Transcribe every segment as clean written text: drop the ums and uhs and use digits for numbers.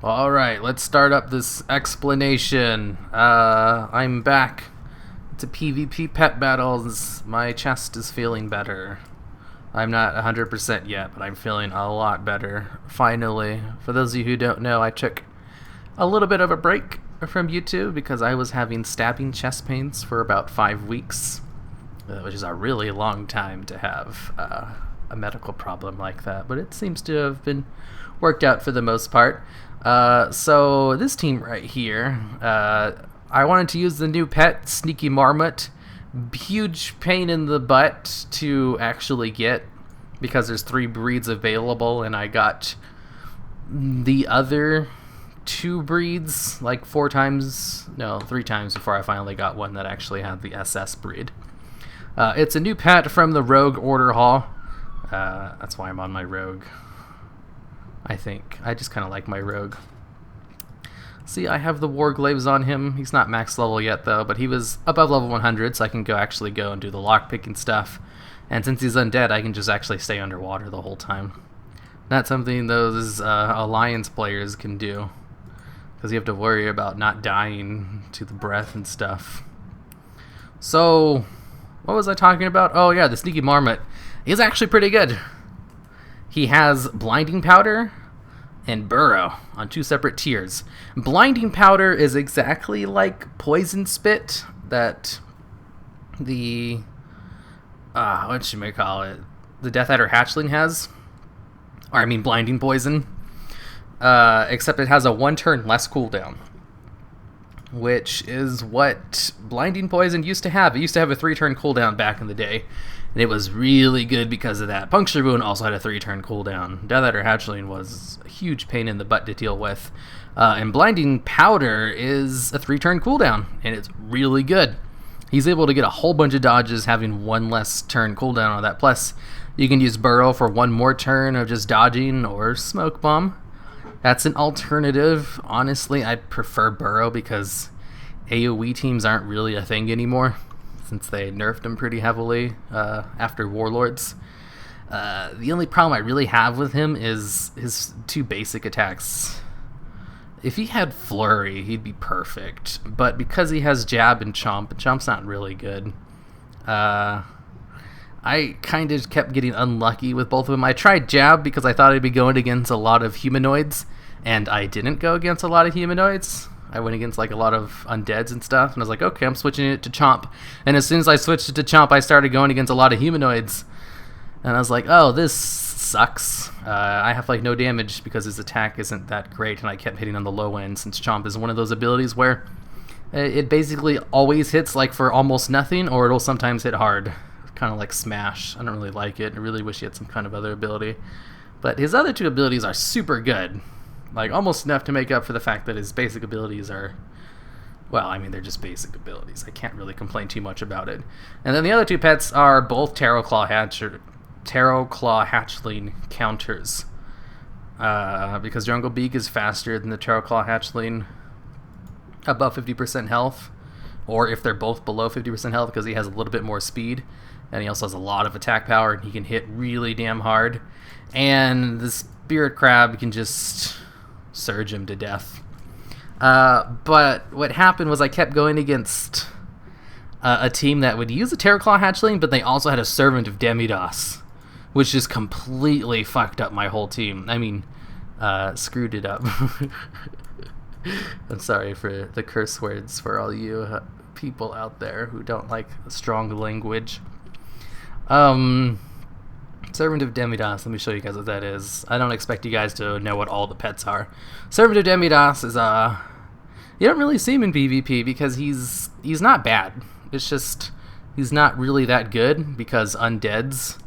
Alright, let's start up this explanation. I'm back to PvP pet battles. My chest is feeling better. I'm not 100% yet, but I'm feeling a lot better, finally. For those of you who don't know, I took a little bit of a break from YouTube because I was having stabbing chest pains for about 5 weeks, which is a really long time to have a medical problem like that, but it seems to have been worked out for the most part. So this team right here, I wanted to use the new pet, Sneaky Marmot. Huge pain in the butt to actually get because there's 3 breeds available, and I got the other 2 breeds like 3 times before I finally got one that actually had the SS breed. It's a new pet from the Rogue Order Hall. That's why I'm on my Rogue. I think I just kind of like my Rogue. See, I have the Warglaives on him. He's not max level yet though, but he was above level 100, so I can actually go and do the lockpicking stuff. And since he's undead, I can just actually stay underwater the whole time. Not something those Alliance players can do, because you have to worry about not dying to the breath and stuff. So, what was I talking about? Oh yeah, the Sneaky Marmot. He's actually pretty good. He has Blinding Powder and Burrow on 2 separate tiers. Blinding Powder is exactly like Poison Spit that the what you may call it, the Death Adder Hatchling has, or I mean Blinding Poison, except it has a 1 turn less cooldown, which is what Blinding Poison used to have. It used to have a 3 turn cooldown back in the day, and it was really good because of that. Puncture Wound also had a 3 turn cooldown. Death Adder Hatchling was a huge pain in the butt to deal with. And Blinding Powder is a 3 turn cooldown, and it's really good. He's able to get a whole bunch of dodges having 1 less turn cooldown on that. Plus, you can use Burrow for 1 more turn of just dodging, or Smoke Bomb. That's an alternative. Honestly, I prefer Burrow because AoE teams aren't really a thing anymore, since they nerfed him pretty heavily after Warlords. The only problem I really have with him is his 2 basic attacks. If he had Flurry, he'd be perfect, but because he has Jab and Chomp's not really good. I kind of kept getting unlucky with both of them. I tried Jab because I thought I'd be going against a lot of humanoids, and I didn't go against a lot of humanoids. I went against like a lot of undeads and stuff, and I was like, okay, I'm switching it to Chomp. And as soon as I switched it to Chomp, I started going against a lot of humanoids. And I was like, oh, this sucks. I have like no damage because his attack isn't that great, and I kept hitting on the low end, since Chomp is one of those abilities where it basically always hits like for almost nothing, or it'll sometimes hit hard. Kind of like Smash. I don't really like it. I really wish he had some kind of other ability. But his other 2 abilities are super good. Like, almost enough to make up for the fact that his basic abilities are, well, I mean, they're just basic abilities. I can't really complain too much about it. And then the other 2 pets are both Tarot Claw Hatchling counters. Because Jungle Beak is faster than the Tarot Claw Hatchling, above 50% health. Or if they're both below 50% health, because he has a little bit more speed. And he also has a lot of attack power, and he can hit really damn hard. And the Spirit Crab can just surge him to death. But what happened was I kept going against a team that would use a Terror Claw Hatchling, but they also had a Servant of Demidos, which just completely fucked up my whole team. I mean, screwed it up. I'm sorry for the curse words for all you people out there who don't like strong language. Servant of Demidos, let me show you guys what that is. I don't expect you guys to know what all the pets are. Servant of Demidos is, you don't really see him in PvP because he's not bad. It's just, he's not really that good because undeads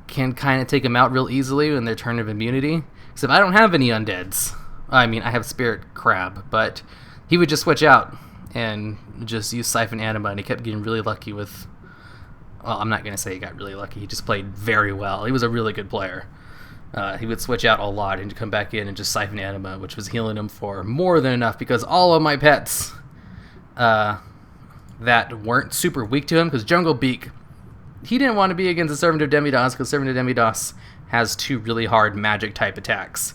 can kind of take him out real easily in their turn of immunity. Except I don't have any undeads. I mean, I have Spirit Crab, but he would just switch out and just use Siphon Anima, and he kept getting really lucky with... Well, I'm not going to say he got really lucky. He just played very well. He was a really good player. He would switch out a lot and come back in and just Siphon Anima, which was healing him for more than enough, because all of my pets that weren't super weak to him, because Jungle Beak, he didn't want to be against the Servant of Demidos, because Servant of Demidos has 2 really hard magic type attacks.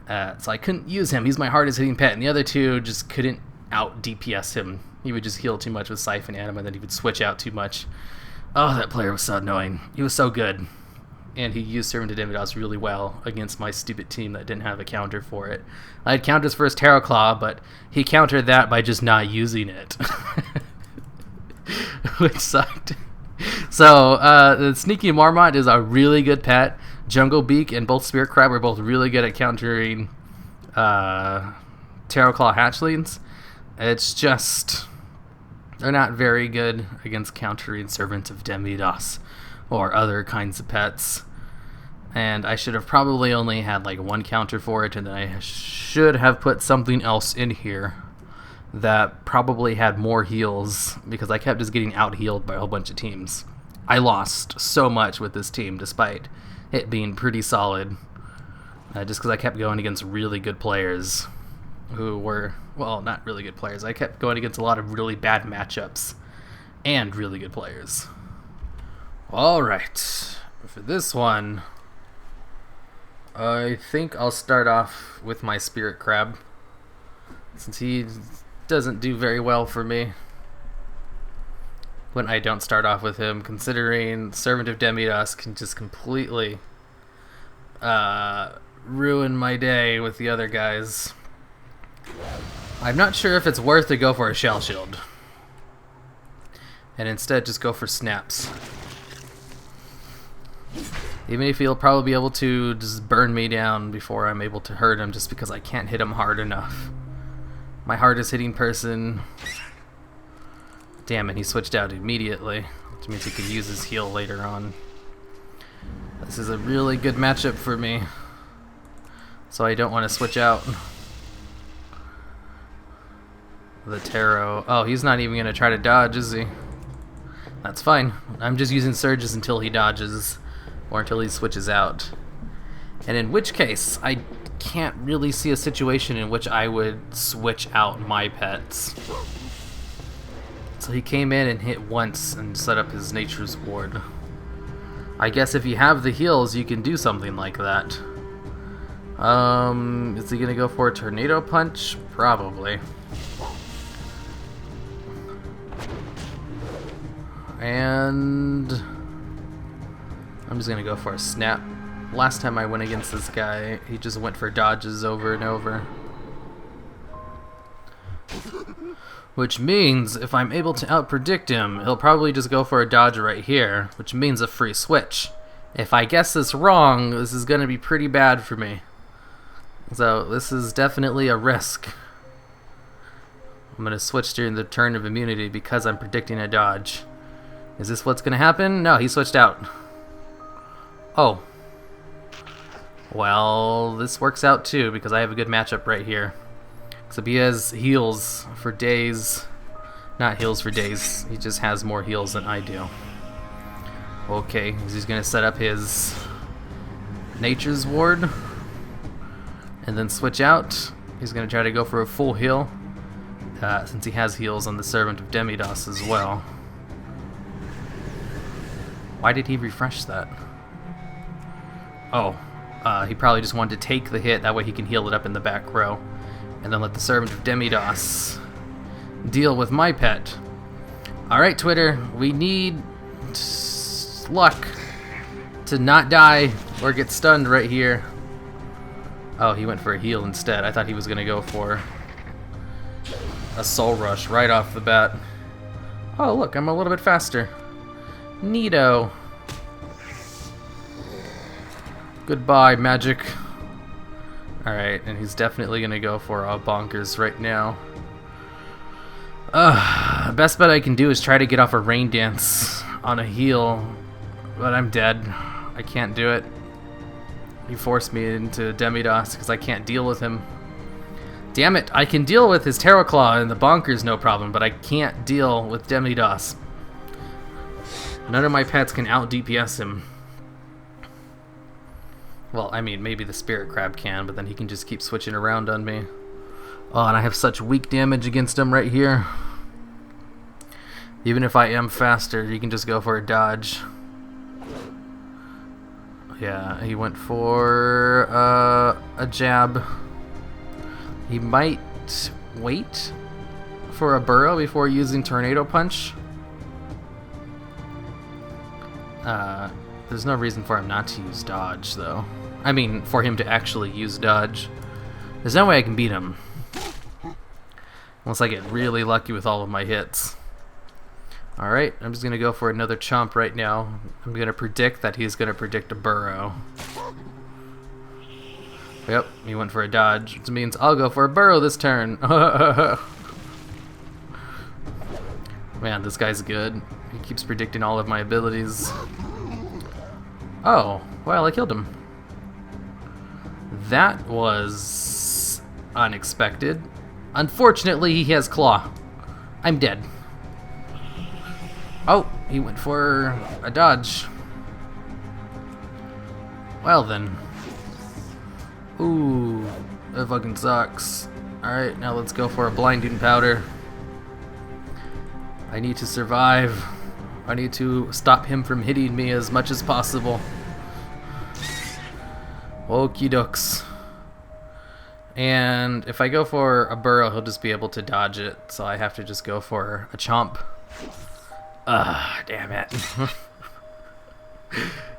So I couldn't use him. He's my hardest hitting pet, and the other two just couldn't out DPS him. He would just heal too much with Siphon at him, and then he would switch out too much. Oh, that player was so annoying. He was so good. And he used Servant of Demidos really well against my stupid team that didn't have a counter for it. I had counters for his Terror Claw, but he countered that by just not using it. Which sucked. So, the Sneaky Marmot is a really good pet. Jungle Beak and both Spirit Crab are both really good at countering Terror Claw hatchlings. It's just, they're not very good against countering Servant of Demidos or other kinds of pets. And I should have probably only had like one counter for it, and then I should have put something else in here that probably had more heals, because I kept just getting out-healed by a whole bunch of teams. I lost so much with this team, despite it being pretty solid, just because I kept going against really good players who were, well, not really good players. I kept going against a lot of really bad matchups and really good players. Alright, for this one, I think I'll start off with my Spirit Crab, since he doesn't do very well for me when I don't start off with him, considering Servant of Demidos can just completely ruin my day with the other guys. I'm not sure if it's worth to go for a Shell Shield, and instead just go for Snaps. Even if he'll probably be able to just burn me down before I'm able to hurt him, just because I can't hit him hard enough. My hardest hitting person... Damn it, he switched out immediately, which means he can use his heal later on. This is a really good matchup for me, so I don't want to switch out. The Tarot... Oh, he's not even going to try to dodge, is he? That's fine. I'm just using Surges until he dodges, or until he switches out. And in which case, I can't really see a situation in which I would switch out my pets. So he came in and hit once and set up his Nature's Ward. I guess if you have the heals, you can do something like that. Is he gonna go for a Tornado Punch? Probably. And I'm just gonna go for a Snap. Last time I went against this guy, he just went for dodges over and over. Which means if I'm able to outpredict him, he'll probably just go for a dodge right here, which means a free switch. If I guess this wrong, this is gonna be pretty bad for me. So this is definitely a risk. I'm gonna switch during the turn of immunity because I'm predicting a dodge. Is this what's gonna happen? No, he switched out. Oh. Well, this works out too, because I have a good matchup right here. Except he has heals for days. Not heals for days, he just has more heals than I do. Okay, he's gonna set up his Nature's Ward and then switch out. He's gonna try to go for a full heal, since he has heals on the Servant of Demidos as well. Why did he refresh that? Oh, he probably just wanted to take the hit, that way he can heal it up in the back row. And then let the Servant of Demidos deal with my pet. Alright, Twitter, we need luck to not die or get stunned right here. Oh, he went for a heal instead. I thought he was going to go for a Soul Rush right off the bat. Oh, look, I'm a little bit faster. Neato. Goodbye, magic. Alright, and he's definitely gonna go for a Bonkers right now. Best bet I can do is try to get off a Rain Dance on a heal, but I'm dead. I can't do it. He forced me into Demidos because I can't deal with him. Damn it, I can deal with his Terror Claw and the Bonkers no problem, but I can't deal with Demidos. None of my pets can out-DPS him. Well, I mean, maybe the Spirit Crab can, but then he can just keep switching around on me. Oh, and I have such weak damage against him right here. Even if I am faster, he can just go for a dodge. Yeah, he went for a jab. He might wait for a burrow before using Tornado Punch. There's no reason for him not to use dodge, though. I mean, for him to actually use dodge. There's no way I can beat him. Unless I get really lucky with all of my hits. Alright, I'm just going to go for another chomp right now. I'm going to predict that he's going to predict a burrow. Yep, he went for a dodge, which means I'll go for a burrow this turn. Man, this guy's good. He keeps predicting all of my abilities. Oh, well, I killed him. That was unexpected. Unfortunately, he has claw. I'm dead. Oh, he went for a dodge. Well then. Ooh, that fucking sucks. Alright, now let's go for a blinding powder. I need to survive. I need to stop him from hitting me as much as possible. Okie dokes. And if I go for a burrow, he'll just be able to dodge it, so I have to just go for a chomp. Damn it.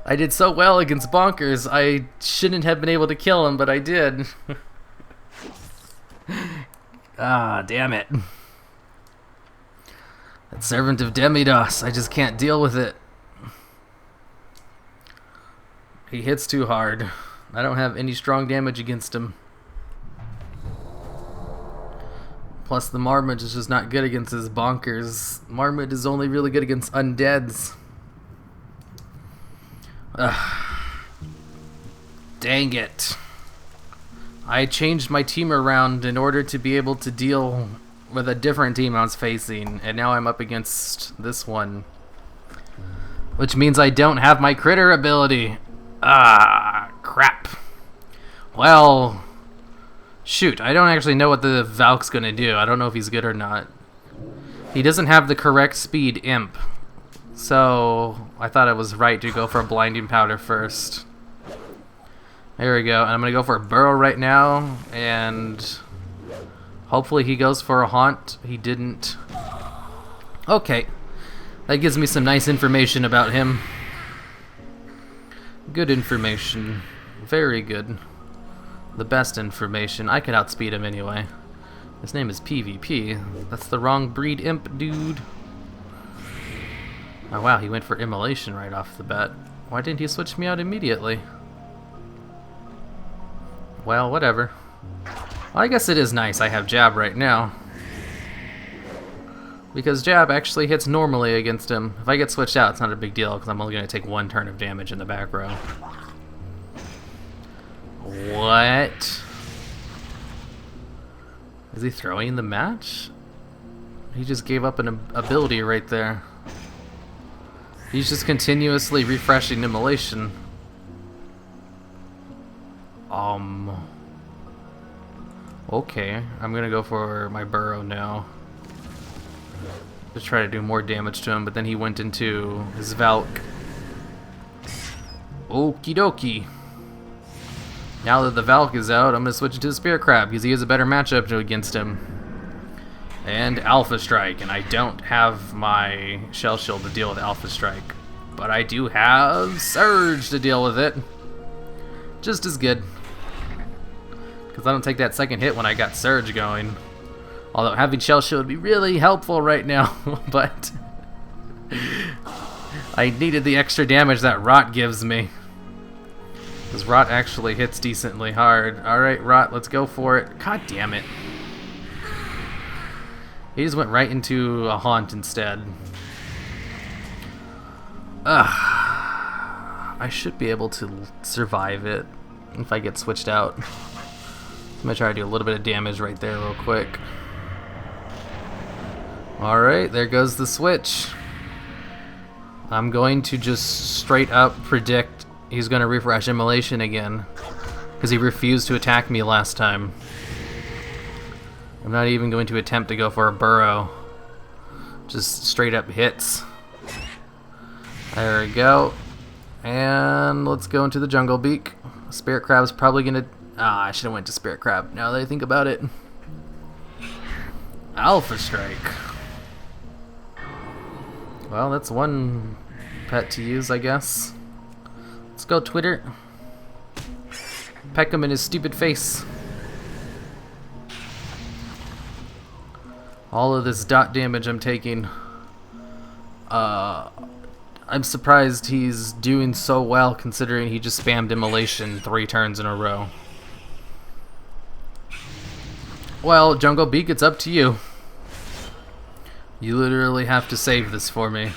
I did so well against Bonkers. I shouldn't have been able to kill him, but I did. Damn it. That Servant of Demidos, I just can't deal with it. He hits too hard. I don't have any strong damage against him. Plus the Marmot is just not good against his Bonkers. Marmot is only really good against undeads. Dang it. I changed my team around in order to be able to deal with a different team I was facing, and now I'm up against this one. Which means I don't have my critter ability. Crap. Well, shoot, I don't actually know what the Valk's gonna do. I don't know if he's good or not. He doesn't have the correct speed imp, so I thought it was right to go for a blinding powder first. There we go, and I'm gonna go for a burrow right now, and hopefully he goes for a haunt. He didn't. Okay, that gives me some nice information about him. Good information. Very good. The best information. I could outspeed him anyway. His name is PvP. That's the wrong breed imp, dude. Oh wow, he went for immolation right off the bat. Why didn't he switch me out immediately? Well, whatever. Well, I guess it is nice I have jab right now. Because jab actually hits normally against him. If I get switched out, it's not a big deal, because I'm only going to take one turn of damage in the back row. What? Is he throwing the match? He just gave up an ability right there. He's just continuously refreshing immolation. Okay, I'm gonna go for my burrow now. Just try to do more damage to him, but then he went into his Valk. Okie dokie. Now that the Valk is out, I'm gonna switch to Spear Crab because he has a better matchup against him. And Alpha Strike, and I don't have my Shell Shield to deal with Alpha Strike. But I do have Surge to deal with it. Just as good. Because I don't take that second hit when I got Surge going. Although having Shell Shield would be really helpful right now, but I needed the extra damage that Rot gives me. Because Rot actually hits decently hard. Alright, Rot, let's go for it. God damn it. He just went right into a haunt instead. I should be able to survive it if I get switched out. I'm gonna try to do a little bit of damage right there real quick. Alright, there goes the switch. I'm going to just straight up predict he's gonna refresh immolation again. Because he refused to attack me last time. I'm not even going to attempt to go for a burrow. Just straight up hits. There we go. And let's go into the Jungle Beak. Spirit Crab's probably gonna... Ah, I should have went to Spirit Crab, now that I think about it. Alpha Strike. Well, that's one pet to use, I guess. Let's go, Twitter. Peck him in his stupid face. All of this dot damage I'm taking. I'm surprised he's doing so well considering he just spammed Immolation 3 turns in a row. Well, Jungle Beak, it's up to you. You literally have to save this for me.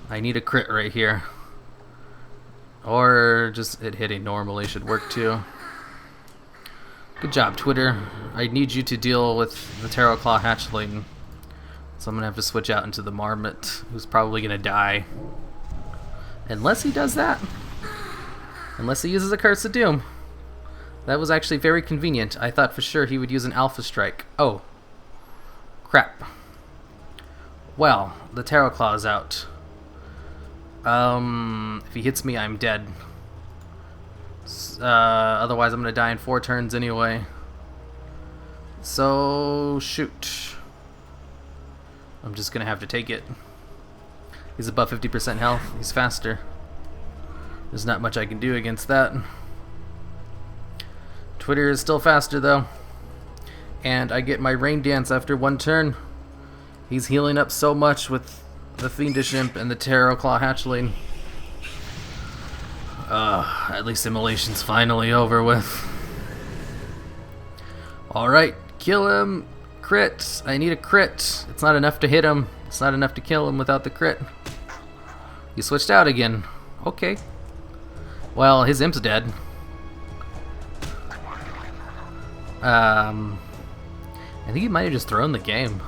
I need a crit right here. Or just it hitting normally should work too. Good job, Twitter. I need you to deal with the Terror Claw hatchling. So I'm going to have to switch out into the Marmot, who's probably going to die. Unless he does that. Unless he uses a Curse of Doom. That was actually very convenient. I thought for sure he would use an Alpha Strike. Oh. Crap. Well, the Terror Claw is out. If he hits me, I'm dead. Otherwise, I'm going to die in 4 turns anyway. So, shoot. I'm just going to have to take it. He's above 50% health. He's faster. There's not much I can do against that. Twitter is still faster, though. And I get my Rain Dance after 1 turn. He's healing up so much with the Fiendish Imp and the Terror Claw hatchling. At least Immolation's finally over with. Alright, kill him. Crit. I need a crit. It's not enough to hit him. It's not enough to kill him without the crit. He switched out again. Okay. Well, his Imp's dead. I think he might have just thrown the game.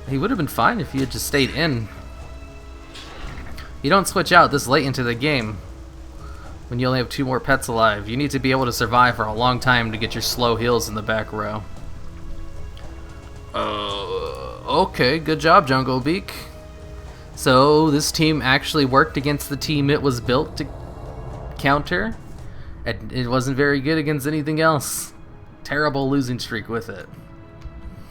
He would have been fine if he had just stayed in. You don't switch out this late into the game when you only have 2 more pets alive. You need to be able to survive for a long time to get your slow heals in the back row. Okay, good job, Jungle Beak. So this team actually worked against the team it was built to counter. And it wasn't very good against anything else. Terrible losing streak with it.